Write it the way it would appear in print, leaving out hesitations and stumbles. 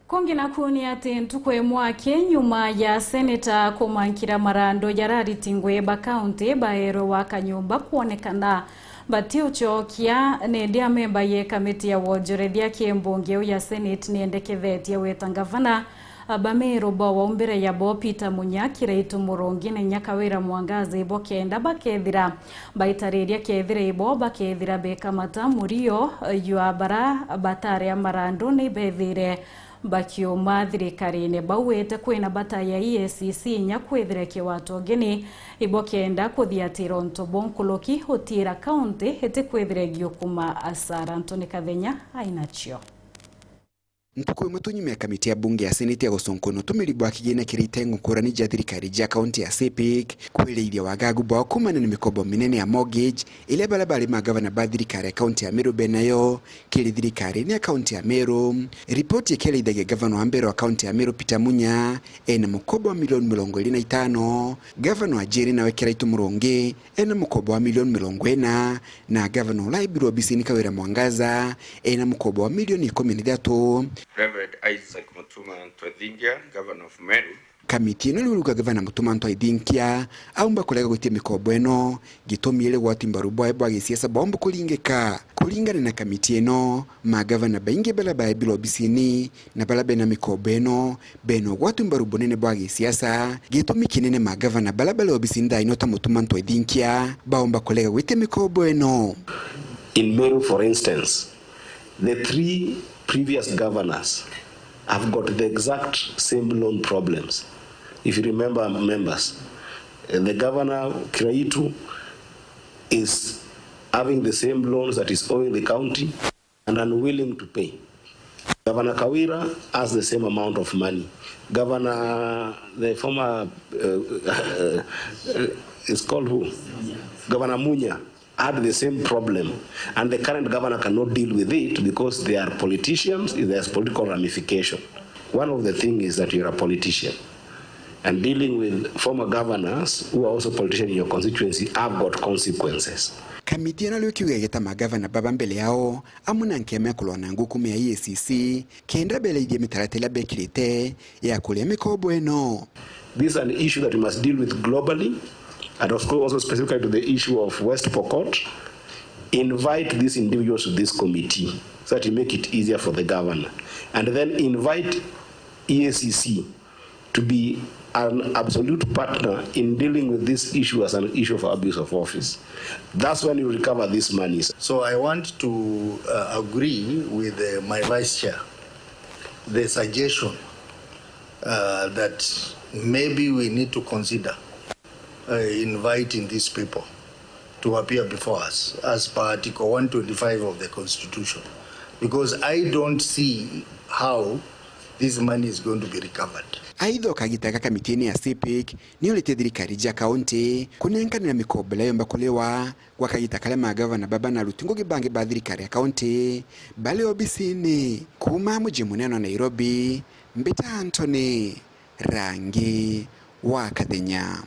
Kongina kuni ati ntukwe mwake nyuma ya seneta kumankira marando yararitingwe ba county baero wa Kanyumba kuonekana batiuchokia nendia memba ye kamiti ya wonjorethia kiembungeu ya senate niendekethetie weta gavana ba Meru bo umbere ya bo Peter Munyakira itumurongi na nyakawira mwangazi bo kenda bakethira baitariria kethira ibo bakethira bekamata murio yua bara batare amarando ni bethire bakiuma thirikarine bawete kwina bata ya EACC nyakwethire kiwato geni ibo kenda kuthia Toronto bonkuloki hotira county hete kwethire giokuma asara Antoni Kathenya ainachio. Ntuko mutunyumia kamiti ya bunge ya seneti ya gosonkono tumiribwa kigena kiritengo kurani ja thirikari ja county ya CPIC kweleithia wagagu bwa kumana ni mikobo minene ya mortgage ile balabali magavana ba thirikari ya county ya Meru benayo kile thirikari ni ya county ya Meru. Ripoti ikeleithia gavana wa mbere wa county ya Meru Peter Munya ena mukobo wa milioni 25, gavana wa Jeri na wekera itumurongi ena mukobo wa milioni 40 na gavana wa Laibiro Bisini Kawira Mwangaza ena mukobo wa milioni 13. Reverend Isaac Mutuma Ntwethingia, Governor of Meru. Kamiti ino luruga gavana Mutuma Ntwethingia aumba kulega gutie mikobo eno gitumire gwatimbaru bwa gisiasa bombo kulingeka kulingana na kamiti eno magavana baingi bala ba bilo Bisini na bala bena mikobo eno beno gwatimbaru bonene bwa gisiasa gitumi kinene magavana bala bala Bisinda ino ta Mutuma Ntwethingia baumba kulega gutie mikobo eno. In Meru, for instance, the three previous governors have got the exact same loan problems. If you remember, members, the governor Kiraitu is having the same loans that is owing the county and unwilling to pay. Governor Kawira has the same amount of money. Governor, the former, is called who? Governor Munya had the same problem, and the current governor cannot deal with it because they are politicians. There's political ramification. One of the things is that you're a politician, and dealing with former governors who are also politicians in your constituency have got consequences. Kamiti inalokiwa geta magavana baba mbele yao amuna nkeme kulona ngukumu ya EACC kenda bele idie mitaratela bekirite ya kulia mikobo eno. This is an issue that we must deal with globally, and of course also specifically to the issue of West Pokot. Invite these individuals to this committee so that you make it easier for the governor, and then invite EACC to be an absolute partner in dealing with this issue as an issue of abuse of office. That's when you recover these monies. So I want to agree with my vice chair, the suggestion that maybe we need to consider inviting these people to appear before us as per Article 125 of the Constitution, because I don't see how this money is going to be recovered. Aidha kagitaka kamitini ya CPIC ni ulete thirikari ja county kunenkana na mikobo layo mbakolewa wakagitaka lema gavana baba na lutingo gibange ba thirikari ya county bale Bisini kuma mji munene wa Nairobi. Mbita Antoni Rangi wa Kathenya.